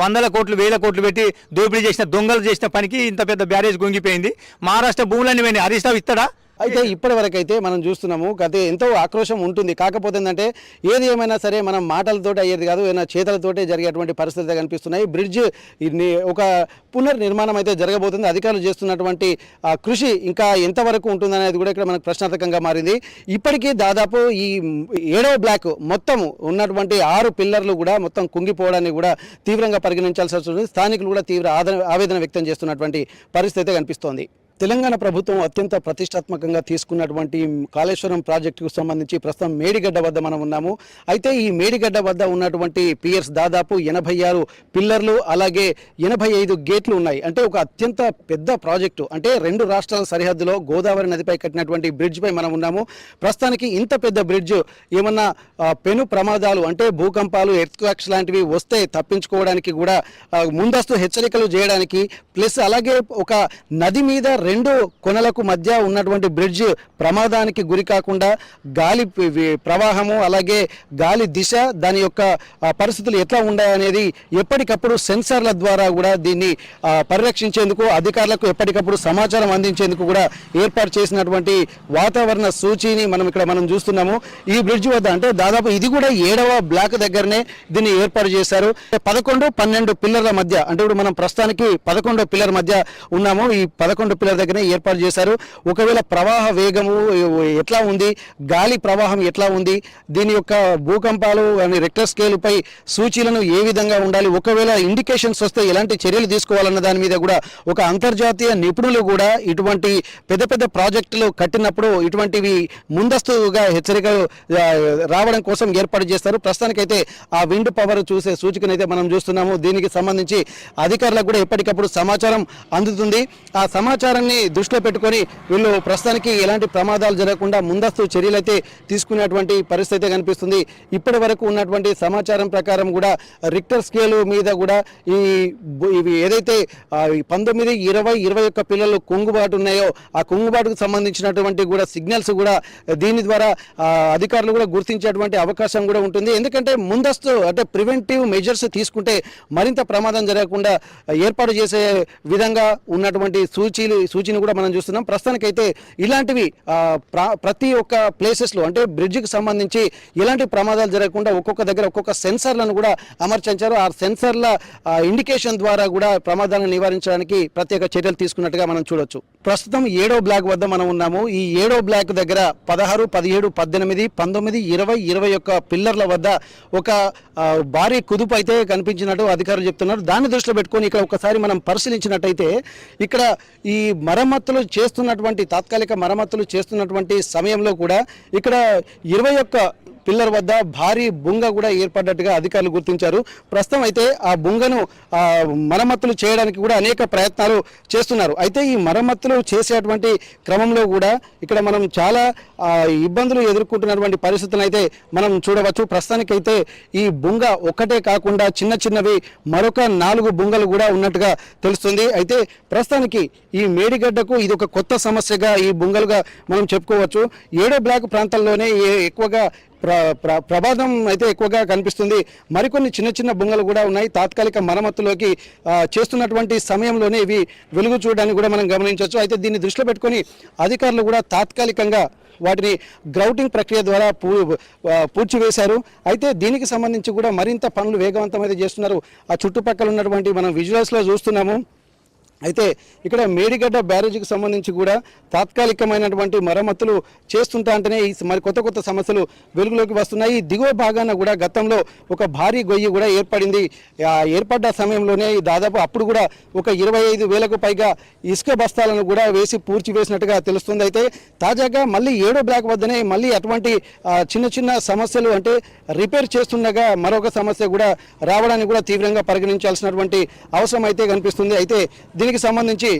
100 కోట్లు 1000 కోట్లు పెట్టి దోపిడీ చేసిన, దొంగలు చేసిన పనికి ఇంత పెద్ద బ్యారేజ్ కుంగిపోయింది. మహారాష్ట్ర భూములన్నీ పోయినాయి. హరీష్ రావు ఇస్తాడా? అయితే ఇప్పటి వరకు అయితే మనం చూస్తున్నాము, గత ఎంతో ఆక్రోశం ఉంటుంది. కాకపోతే ఏంటంటే ఏది ఏమైనా సరే మనం మాటలతోటి అయ్యేది కాదు, ఏమైనా చేతలతోటే జరిగేటువంటి పరిస్థితులు కనిపిస్తున్నాయి. బ్రిడ్జ్ ఒక పునర్నిర్మాణం అయితే జరగబోతుంది. అధికారులు చేస్తున్నటువంటి కృషి ఇంకా ఎంతవరకు ఉంటుందనేది కూడా ఇక్కడ మనకు ప్రశ్నార్థకంగా మారింది. ఇప్పటికీ దాదాపు ఈ 7వ బ్లాక్ మొత్తం ఉన్నటువంటి 6 పిల్లర్లు కూడా మొత్తం కుంగిపోవడాన్ని కూడా తీవ్రంగా పరిగణించాల్సి వస్తుంది. స్థానికులు కూడా తీవ్ర ఆవేదన వ్యక్తం చేస్తున్నటువంటి పరిస్థితి కనిపిస్తోంది. తెలంగాణ ప్రభుత్వం అత్యంత ప్రతిష్టాత్మకంగా తీసుకున్నటువంటి కాళేశ్వరం ప్రాజెక్టుకు సంబంధించి ప్రస్తుతం మేడిగడ్డ వద్ద మనం ఉన్నాము. అయితే ఈ మేడిగడ్డ వద్ద ఉన్నటువంటి పియర్స్ దాదాపు 86 పిల్లర్లు, అలాగే 85 గేట్లు ఉన్నాయి. అంటే ఒక అత్యంత పెద్ద ప్రాజెక్టు. అంటే 2 రాష్ట్రాల సరిహద్దులో గోదావరి నదిపై కట్టినటువంటి బ్రిడ్జ్ పై మనం ఉన్నాము. ప్రస్తుతానికి ఇంత పెద్ద బ్రిడ్జ్ ఏమన్నా పెను ప్రమాదాలు అంటే భూకంపాలు, ఎర్త్క్వేక్స్ లాంటివి వస్తే తప్పించుకోవడానికి కూడా ముందస్తు హెచ్చరికలు చేయడానికి, ప్లస్ అలాగే ఒక నది మీద 2 కొనలకు మధ్య ఉన్నటువంటి బ్రిడ్జ్ ప్రమాదానికి గురి కాకుండా గాలి ప్రవాహము, అలాగే గాలి దిశ, దాని యొక్క పరిస్థితులు ఎట్లా ఉన్నాయనేది ఎప్పటికప్పుడు సెన్సార్ల ద్వారా కూడా దీన్ని పరిరక్షించేందుకు, అధికారులకు ఎప్పటికప్పుడు సమాచారం అందించేందుకు కూడా ఏర్పాటు చేసినటువంటి వాతావరణ సూచీని మనం చూస్తున్నాము. ఈ బ్రిడ్జ్ వద్ద అంటే దాదాపు ఇది కూడా 7వ బ్లాక్ దగ్గరనే దీన్ని ఏర్పాటు చేశారు. 11-12 పిల్లర్ల మధ్య, అంటే ఇప్పుడు మనం ప్రస్తుతానికి 11వ పిల్లర్ మధ్య ఉన్నాము. ఈ 11 పిల్లర్ దగ్గరనే ఏర్పాటు చేశారు. ఒకవేళ ప్రవాహ వేగము ఎట్లా ఉంది, గాలి ప్రవాహం ఎట్లా ఉంది, దీని యొక్క భూకంపాలు రెక్టర్ స్కేల్ పై సూచీలను ఏ విధంగా ఉండాలి, ఒకవేళ ఇండికేషన్స్ వస్తే ఎలాంటి చర్యలు తీసుకోవాలన్న దాని మీద కూడా ఒక అంతర్జాతీయ నిపుణులు కూడా ఇటువంటి పెద్ద పెద్ద ప్రాజెక్టులు కట్టినప్పుడు ఇటువంటివి ముందస్తుగా హెచ్చరికలు రావడం కోసం ఏర్పాటు చేస్తారు. ప్రస్తుతానికైతే ఆ విండ్ పవర్ చూసే సూచికనైతే మనం చూస్తున్నాము. దీనికి సంబంధించి అధికారులకు కూడా ఎప్పటికప్పుడు సమాచారం అందుతుంది. ఆ సమాచారం దానిని దృష్టిలో పెట్టుకొని వీళ్ళు ప్రస్తుతానికి ఎలాంటి ప్రమాదాలు జరగకుండా ముందస్తు చర్యలు అయితే తీసుకునేటువంటి పరిస్థితి అయితే కనిపిస్తుంది. ఇప్పటి వరకు ఉన్నటువంటి సమాచారం ప్రకారం కూడా రిక్టర్ స్కేల్ మీద కూడా ఇవి ఏదైతే 19, 20, 21 పిల్లలు కుంగుబాటు ఉన్నాయో ఆ కుంగుబాటుకు సంబంధించినటువంటి కూడా సిగ్నల్స్ కూడా దీని ద్వారా అధికారులు కూడా గుర్తించేటువంటి అవకాశం కూడా ఉంటుంది. ఎందుకంటే ముందస్తు అంటే ప్రివెంటివ్ మెజర్స్ తీసుకుంటే మరింత ప్రమాదం జరగకుండా ఏర్పాటు చేసే విధంగా ఉన్నటువంటి సూచన కూడా మనం చూస్తున్నాం. ప్రస్తుతానికైతే ఇలాంటివి ప్రతి ఒక్క ప్లేసెస్లో అంటే బ్రిడ్జికి సంబంధించి ఎలాంటి ప్రమాదాలు జరగకుండా ఒక్కొక్క దగ్గర ఒక్కొక్క సెన్సార్లను కూడా అమర్చారు. ఆ సెన్సార్ల ఇండికేషన్ ద్వారా కూడా ప్రమాదాలను నివారించడానికి ప్రత్యేక చర్యలు తీసుకున్నట్టుగా మనం చూడొచ్చు. ప్రస్తుతం 7వ బ్లాక్ వద్ద మనం ఉన్నాము. ఈ 7వ బ్లాక్ దగ్గర 16, 17, 18, 19, 20, 21 పిల్లర్ల వద్ద ఒక భారీ కుదుపు అయితే కనిపించినట్టు అధికారులు చెప్తున్నారు. దాన్ని దృష్టిలో పెట్టుకొని ఇక్కడ ఒకసారి మనం పరిశీలించినట్టయితే ఇక్కడ ఈ తాత్కాలిక మరమ్మతులు చేస్తున్నటువంటి సమయంలో కూడా ఇక్కడ 21 పిల్లర్ వద్ద భారీ బుంగ కూడా ఏర్పడ్డట్టుగా అధికారులు గుర్తించారు. ప్రస్తుతం అయితే ఆ బుంగను మరమ్మతులు చేయడానికి కూడా అనేక ప్రయత్నాలు చేస్తున్నారు. అయితే ఈ మరమ్మతులు చేసేటువంటి క్రమంలో కూడా ఇక్కడ మనం చాలా ఇబ్బందులు ఎదుర్కొంటున్నటువంటి పరిస్థితులను అయితే మనం చూడవచ్చు. ప్రస్తుతానికైతే ఈ బుంగ ఒక్కటే కాకుండా చిన్నవి మరొక 4 బుంగలు కూడా ఉన్నట్టుగా తెలుస్తుంది. అయితే ప్రస్తుతానికి ఈ మేడిగడ్డకు ఇది ఒక కొత్త సమస్యగా ఈ బుంగలుగా మనం చెప్పుకోవచ్చు. 7వ బ్లాక్ ప్రాంతాల్లోనే ఎక్కువగా ప్రమాదం అయితే ఎక్కువగా కనిపిస్తుంది. మరికొన్ని చిన్న బొంగలు కూడా ఉన్నాయి. తాత్కాలిక మరమ్మతులోకి చేస్తున్నటువంటి సమయంలోనే ఇవి వెలుగు చూడడానికి కూడా మనం గమనించవచ్చు. అయితే దీన్ని దృష్టిలో పెట్టుకొని అధికారులు కూడా తాత్కాలికంగా వాటిని గ్రౌటింగ్ ప్రక్రియ ద్వారా పూడ్చివేశారు. అయితే దీనికి సంబంధించి కూడా మరింత పనులు వేగవంతమైతే చేస్తున్నారు. ఆ చుట్టుపక్కల ఉన్నటువంటి మనం విజువల్స్లో చూస్తున్నాము. అయితే ఇక్కడ మేడిగడ్డ బ్యారేజీకి సంబంధించి కూడా తాత్కాలికమైనటువంటి మరమ్మతులు చేస్తుంటా అంటేనే ఈ మరి కొత్త సమస్యలు వెలుగులోకి వస్తున్నాయి. దిగువ భాగాన కూడా గతంలో ఒక భారీ గొయ్యి కూడా ఏర్పడింది. ఏర్పడ్డ సమయంలోనే దాదాపు అప్పుడు కూడా ఒక 25,000కు పైగా ఇసుక బస్తాలను కూడా వేసి పూడ్చివేసినట్టుగా తెలుస్తుంది. అయితే తాజాగా మళ్ళీ 7వ బ్లాక్ వద్దనే మళ్ళీ అటువంటి చిన్న సమస్యలు అంటే రిపేర్ చేస్తుండగా మరొక సమస్య కూడా రావడానికి కూడా తీవ్రంగా పరిగణించాల్సినటువంటి అవసరం అయితే కనిపిస్తుంది. అయితే దీనికి సంబంధించి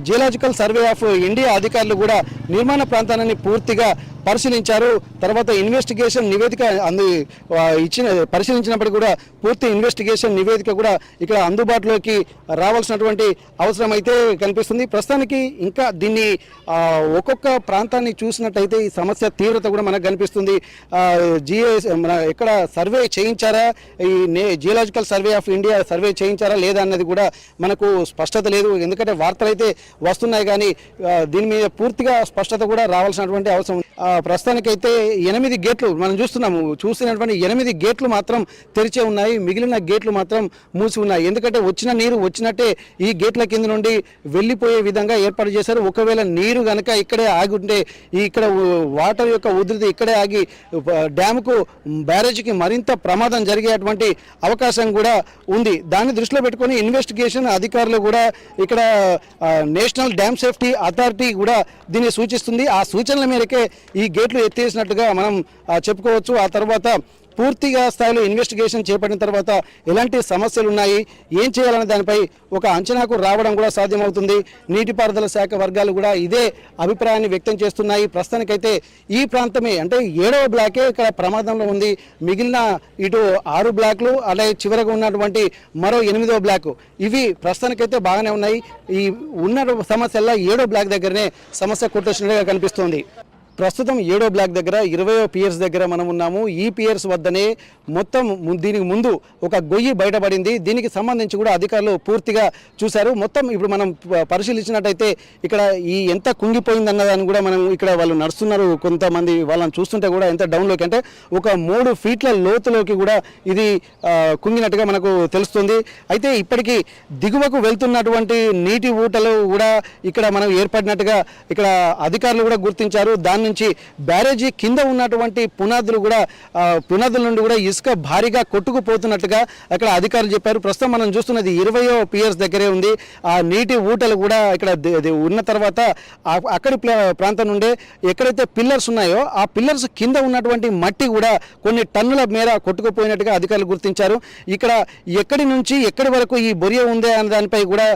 జియోలాజికల్ సర్వే ఆఫ్ ఇండియా అధికారులు కూడా నిర్మాణ ప్రాంతాన్ని పూర్తిగా పరిశీలించారు. తర్వాత ఇన్వెస్టిగేషన్ నివేదిక పరిశీలించినప్పటికీ కూడా పూర్తి ఇన్వెస్టిగేషన్ నివేదిక కూడా ఇక్కడ అందుబాటులోకి రావాల్సినటువంటి అవసరం అయితే కనిపిస్తుంది. ప్రస్తుతానికి ఇంకా దీన్ని ఒక్కొక్క ప్రాంతాన్ని చూసినట్టయితే ఈ సమస్య తీవ్రత కూడా మనకు కనిపిస్తుంది. ఎక్కడ సర్వే చేయించారా, ఈ geological survey of India survey చేయించారా లేదా అన్నది కూడా మనకు స్పష్టత లేదు. ఎందుకంటే వార్తలు అయితే వస్తున్నాయి కానీ దీని మీద పూర్తిగా స్పష్టత కూడా రావాల్సినటువంటి అవసరం. ప్రస్తుతానికైతే 8 గేట్లు మనం చూసినటువంటి 8 గేట్లు మాత్రం తెరిచే ఉన్నాయి. మిగిలిన గేట్లు మాత్రం మూసి ఉన్నాయి. ఎందుకంటే వచ్చిన నీరు వచ్చినట్టే ఈ గేట్ల కింద నుండి వెళ్ళిపోయే విధంగా ఏర్పాటు చేశారు. ఒకవేళ నీరు కనుక ఇక్కడే ఆగి ఉంటే ఇక్కడ వాటర్ యొక్క ఉధృతి ఇక్కడే ఆగి డ్యాముకు బ్యారేజీకి మరింత ప్రమాదం జరిగేటువంటి అవకాశం కూడా ఉంది. దాన్ని దృష్టిలో పెట్టుకొని ఇన్వెస్టిగేషన్ అధికారులు కూడా ఇక్కడ నేషనల్ డ్యామ్ సేఫ్టీ అథారిటీ కూడా దీన్ని సూచిస్తుంది. ఆ సూచనల మేరకే ఈ గేట్లు ఎత్తేసినట్టుగా మనం చెప్పుకోవచ్చు. ఆ తర్వాత పూర్తిగా స్థాయిలో ఇన్వెస్టిగేషన్ చేపట్టిన తర్వాత ఎలాంటి సమస్యలు ఉన్నాయి, ఏం చేయాలనే దానిపై ఒక అంచనాకు రావడం కూడా సాధ్యమవుతుంది. నీటిపారుదల శాఖ వర్గాలు కూడా ఇదే అభిప్రాయాన్ని వ్యక్తం చేస్తున్నాయి. ప్రస్తుతానికైతే ఈ ప్రాంతమే అంటే 7వ బ్లాకే ఇక్కడ ప్రమాదంలో ఉంది. మిగిలిన ఇటు 6 బ్లాక్లు అలాగే చివరగా ఉన్నటువంటి మరో 8వ బ్లాక్ ఇవి ప్రస్తుతానికైతే బాగానే ఉన్నాయి. ఈ ఉన్న సమస్యల్లో 7వ బ్లాక్ దగ్గరనే సమస్య కొట్టొచ్చినట్టుగా కనిపిస్తోంది. ప్రస్తుతం 7వ బ్లాక్ దగ్గర 20వ పియర్స్ దగ్గర మనం ఉన్నాము. ఈ పియర్స్ వద్దనే మొత్తం దీనికి ముందు ఒక గొయ్యి బయటపడింది. దీనికి సంబంధించి కూడా అధికారులు పూర్తిగా చూశారు. మొత్తం ఇప్పుడు మనం పరిశీలించినట్టయితే ఇక్కడ ఈ ఎంత కుంగిపోయిందన్నదాన్ని కూడా మనం ఇక్కడ వాళ్ళు నడుస్తున్నారు. కొంతమంది వాళ్ళని చూస్తుంటే కూడా ఎంత డౌన్లోకి అంటే ఒక 3 ఫీట్ల లోతులోకి కూడా ఇది కుంగినట్టుగా మనకు తెలుస్తుంది. అయితే ఇప్పటికీ దిగువకు వెళ్తున్నటువంటి నీటి ఊటలు కూడా ఇక్కడ మనం ఏర్పడినట్టుగా ఇక్కడ అధికారులు కూడా గుర్తించారు. దాన్ని నుంచి బ్యారేజీ కింద ఉన్నటువంటి పునాదులు కూడా పునాదుల నుండి కూడా ఇసుక భారీగా కొట్టుకుపోతున్నట్టుగా అక్కడ అధికారులు చెప్పారు. ప్రస్తుతం మనం చూస్తున్నది 20వ పియర్స్ దగ్గరే ఉంది. ఆ నీటి ఊటలు కూడా ఇక్కడ ఉన్న తర్వాత అక్కడి ప్రాంతం నుండి ఎక్కడైతే పిల్లర్స్ ఉన్నాయో ఆ పిల్లర్స్ కింద ఉన్నటువంటి మట్టి కూడా కొన్ని టన్నుల మేర కొట్టుకుపోయినట్టుగా అధికారులు గుర్తించారు. ఇక్కడ ఎక్కడి నుంచి ఎక్కడి వరకు ఈ బొరియ ఉంది అనే దానిపై కూడా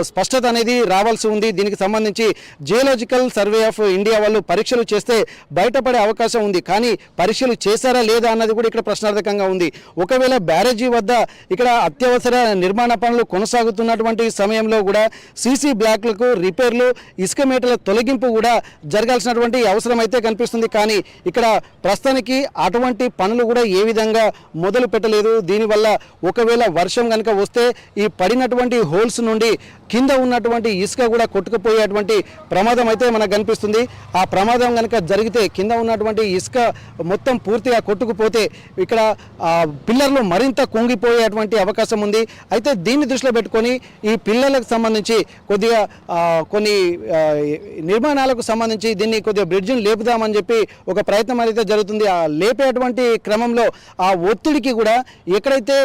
స్పష్టత అనేది రావాల్సి ఉంది. దీనికి సంబంధించి జియోలాజికల్ సర్వే ఆఫ్ ఇండియా వాళ్ళు పరీక్షలు చేస్తే బయటపడే అవకాశం ఉంది. కానీ పరీక్షలు చేశారా లేదా అన్నది కూడా ఇక్కడ ప్రశ్నార్థకంగా ఉంది. ఒకవేళ బ్యారేజీ వద్ద ఇక్కడ అత్యవసర నిర్మాణ పనులు కొనసాగుతున్నటువంటి సమయంలో కూడా సీసీ బ్లాక్లకు రిపేర్లు, ఇసుక మేటల తొలగింపు కూడా జరగాల్సినటువంటి అవసరం అయితే కనిపిస్తుంది. కానీ ఇక్కడ ప్రస్తుతానికి అటువంటి పనులు కూడా ఏ విధంగా మొదలు పెట్టలేదు. దీనివల్ల ఒకవేళ వర్షం కనుక వస్తే ఈ పడినటువంటి హోల్స్ నుండి కింద ఉన్నటువంటి ఇసుక కూడా కొట్టుకుపోయేటువంటి ప్రమాదం అయితే మనకు కనిపిస్తుంది. ఆ ప్రమాదం కనుక జరిగితే కింద ఉన్నటువంటి ఇసుక మొత్తం పూర్తిగా కొట్టుకుపోతే ఇక్కడ పిల్లర్లు మరింత కుంగిపోయేటువంటి అవకాశం ఉంది. అయితే దీన్ని దృష్టిలో పెట్టుకొని ఈ పిల్లలకు సంబంధించి కొద్దిగా కొన్ని నిర్మాణాలకు సంబంధించి దీన్ని కొద్దిగా బ్రిడ్జిని లేపుదామని చెప్పి ఒక ప్రయత్నం అయితే జరుగుతుంది. ఆ లేపేటువంటి క్రమంలో ఆ ఒత్తిడికి కూడా ఎక్కడైతే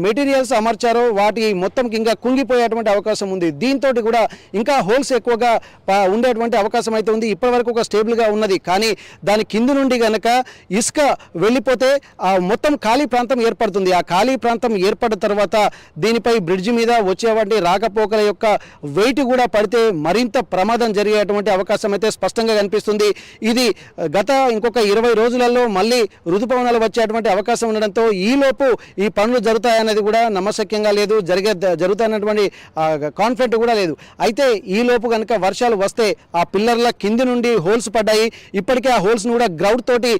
మెటీరియల్స్ అమర్చారో వాటి మొత్తం ఇంకా కుంగిపోయేటువంటి అవకాశం ఉంది. దీంతో కూడా ఇంకా హోల్స్ ఎక్కువగా ఉండేటువంటి అవకాశం అయితే ఉంది. ఇప్పటివరకు ఒక స్టేబుల్గా ఉన్నది. కానీ దాని కింద నుండి కనుక ఇసుక వెళ్ళిపోతే ఆ మొత్తం ఖాళీ ప్రాంతం ఏర్పడుతుంది. ఆ ఖాళీ ప్రాంతం ఏర్పడిన తర్వాత దీనిపై బ్రిడ్జి మీద వచ్చేటువంటి రాకపోకల యొక్క వెయిట్ కూడా పడితే మరింత ప్రమాదం జరిగేటువంటి అవకాశం అయితే స్పష్టంగా కనిపిస్తుంది. ఇది గత ఇంకొక 20 రోజులలో మళ్ళీ ఋతుపవనాలు వచ్చేటువంటి అవకాశం ఉండడంతో ఈలోపు ఈ పనులు జరుగుతాయన్నది కూడా నమ్మశక్యంగా లేదు. జరుగుతాయన్నటువంటి కాన్ఫిడెంట్ కూడా లేదు. అయితే ఈలోపు కనుక వర్షాలు వస్తే ఆ పిల్లర్ల కింది నుండి హోల్స్ పడ్డాయి. ఇప్పటికే ఆ హోల్స్ను కూడా గ్రౌడ్ తోటి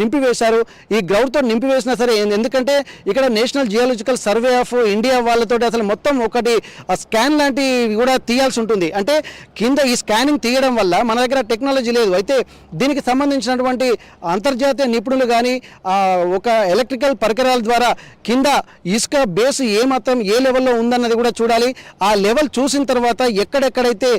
నింపివేశారు. ఈ గ్రౌడ్ తోటి నింపివేసినా సరే ఎందుకంటే ఇక్కడ national geological survey of India వాళ్ళతోటి అసలు మొత్తం ఒకటి స్కాన్ లాంటివి కూడా తీయాల్సి ఉంటుంది. అంటే కింద ఈ స్కానింగ్ తీయడం వల్ల మన దగ్గర టెక్నాలజీ లేదు. అయితే దీనికి సంబంధించినటువంటి అంతర్జాతీయ నిపుణులు కానీ ఒక ఎలక్ట్రికల్ పరికరాల ద్వారా కింద ఇసుక బేస్ ఏమాత్రం ఏ లెవెల్లో ఉందన్నది కూడా చూడాలి. ఆ లెవెల్ చూసిన తర్వాత ఎక్కడెక్కడైతే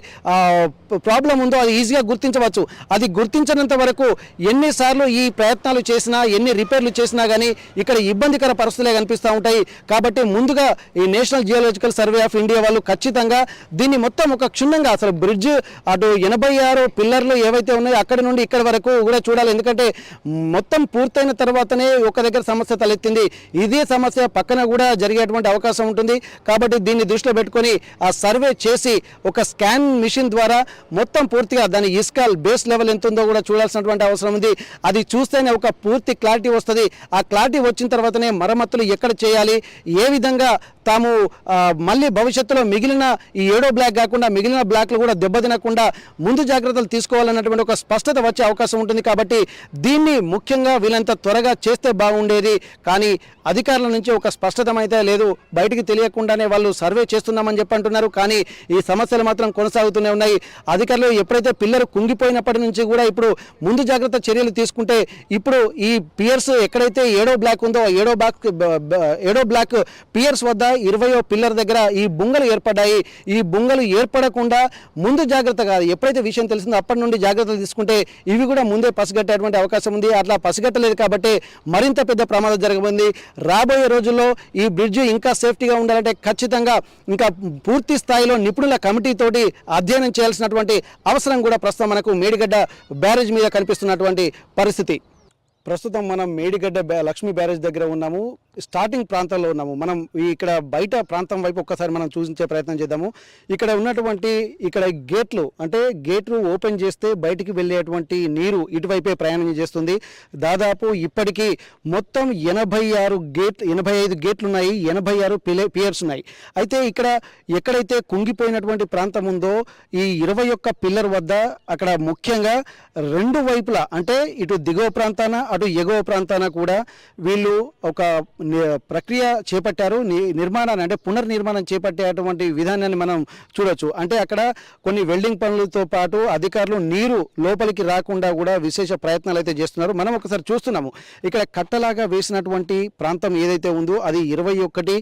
ప్రాబ్లం ఉందో అది ఈజీగా గుర్తించవచ్చు. అది గుర్తించినంత వరకు ఎన్నిసార్లు ఈ ప్రయత్నాలు చేసినా ఎన్ని రిపేర్లు చేసినా కానీ ఇక్కడ ఇబ్బందికర పరిస్థితులే కనిపిస్తూ ఉంటాయి. కాబట్టి ముందుగా ఈ national geological survey of India వాళ్ళు ఖచ్చితంగా దీన్ని మొత్తం ఒక క్షుణ్ణంగా అసలు బ్రిడ్జ్ అటు 86 పిల్లర్లు ఏవైతే ఉన్నాయో అక్కడి నుండి ఇక్కడి వరకు కూడా చూడాలి. ఎందుకంటే మొత్తం పూర్తయిన తర్వాతనే ఒక దగ్గర సమస్య తలెత్తింది. ఇదే సమస్య పక్కన కూడా జరిగేటువంటి అవకాశం ఉంటుంది. కాబట్టి దీన్ని దృష్టిలో పెట్టుకొని ఆ సర్వే చేసి ఒక స్కాన్ మిషన్ ద్వారా మొత్తం పూర్తిగా దాని ఇసుక బేస్ లెవెల్ ఎంత ఉందో కూడా చూడాల్సినటువంటి అవసరం ఉంది. అది చూస్తేనే ఒక పూర్తి క్లారిటీ వస్తుంది. ఆ క్లారిటీ వచ్చిన తర్వాతనే మరమ్మతులు ఎక్కడ చేయాలి, ఏ విధంగా తాము మళ్ళీ భవిష్యత్తులో మిగిలిన ఈ 7వ బ్లాక్ కాకుండా మిగిలిన బ్లాక్లు కూడా దెబ్బతినకుండా ముందు జాగ్రత్తలు తీసుకోవాలన్నటువంటి ఒక స్పష్టత వచ్చే అవకాశం ఉంటుంది. కాబట్టి దీన్ని ముఖ్యంగా వీళ్ళంత త్వరగా చేస్తే బాగుండేది. కానీ అధికారుల నుంచి ఒక స్పష్టత అయితే లేదు. బయటికి తెలియకుండానే వాళ్ళు సర్వే చేస్తున్నామని చెప్పి అంటున్నారు. కానీ ఈ సమస్యలు మాత్రం కొనసాగుతూనే ఉన్నాయి. అధికారులు ఎప్పుడైతే పిల్లలు కుంగిపోయినప్పటి నుంచి కూడా ఇప్పుడు ముందు జాగ్రత్త చర్యలు తీసుకుంటే ఇప్పుడు ఈ పియర్స్ ఎక్కడైతే 7వ బ్లాక్ ఉందో 7వ బ్లాక్ పియర్స్ వద్ద 20వ పిల్లర్ దగ్గర ఈ బుంగలు ఏర్పడ్డాయి. ఈ బుంగలు ఏర్పడకుండా ముందు జాగ్రత్తగా ఎప్పుడైతే విషయం తెలిసిందో అప్పటి నుండి జాగ్రత్తలు తీసుకుంటే ఇవి కూడా ముందే పసిగట్టేటువంటి అవకాశం ఉంది. అట్లా పసిగట్టలేదు కాబట్టి మరింత పెద్ద ప్రమాదం జరగబోతుంది. రాబోయే రోజుల్లో ఈ బ్రిడ్జ్ ఇంకా సేఫ్టీగా ఉండాలంటే ఖచ్చితంగా ఇంకా పూర్తి స్థాయిలో నిపుణుల కమిటీ తోటి అధ్యయనం చేయాల్సినటువంటి అవసరం కూడా ప్రస్తుతం మనకు మేడిగడ్డ బ్యారేజ్ మీద కనిపిస్తున్నటువంటి పరిస్థితి. ప్రస్తుతం మనం మేడిగడ్డ లక్ష్మీ బ్యారేజ్ దగ్గర ఉన్నాము. స్టార్టింగ్ ప్రాంతంలో ఉన్నాము. మనం ఇక్కడ బయట ప్రాంతం వైపు ఒక్కసారి మనం చూపించే ప్రయత్నం చేద్దాము. ఇక్కడ ఉన్నటువంటి ఇక్కడ గేట్లు అంటే గేట్లు ఓపెన్ చేస్తే బయటికి వెళ్ళేటువంటి నీరు ఇటువైపే ప్రయాణం చేస్తుంది. దాదాపు ఇప్పటికీ మొత్తం 85 గేట్లు ఉన్నాయి. 86 పియర్స్ ఉన్నాయి. అయితే ఇక్కడ ఎక్కడైతే కుంగిపోయినటువంటి ప్రాంతం ఉందో ఈ 21 పిల్లర్ వద్ద అక్కడ ముఖ్యంగా రెండు వైపులా అంటే ఇటు దిగువ ప్రాంతాన అటు ఎగువ ప్రాంతాన కూడా వీళ్ళు ఒక ప్రక్రియ చేపట్టారు. నిర్మాణాన్ని అంటే పునర్నిర్మాణం చేపట్టేటువంటి విధానాన్ని మనం చూడొచ్చు. అంటే అక్కడ కొన్ని వెల్డింగ్ పనులతో పాటు అధికారులు నీరు లోపలికి రాకుండా కూడా విశేష ప్రయత్నాలు అయితే చేస్తున్నారు. మనం ఒకసారి చూస్తున్నాము ఇక్కడ కట్టలాగా వేసినటువంటి ప్రాంతం ఏదైతే ఉందో అది 21,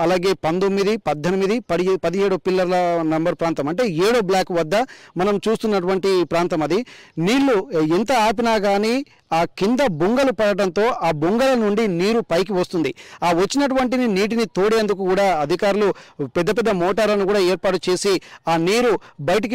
అలాగే 19, 18, 17 పిల్లర్ల నంబర్ ప్రాంతం అంటే 7 బ్లాక్ వద్ద మనం చూస్తున్నటువంటి ప్రాంతం. అది నీళ్లు ఎంత ఆపినా కానీ ఆ కింద బొంగలు పడటంతో ఆ బొంగల నుండి నీరు పైకి వస్తుంది. ఆ వచ్చినటువంటి నీటిని తోడేందుకు కూడా అధికారులు పెద్ద పెద్ద మోటార్లను కూడా ఏర్పాటు చేసి ఆ నీరు బయటికి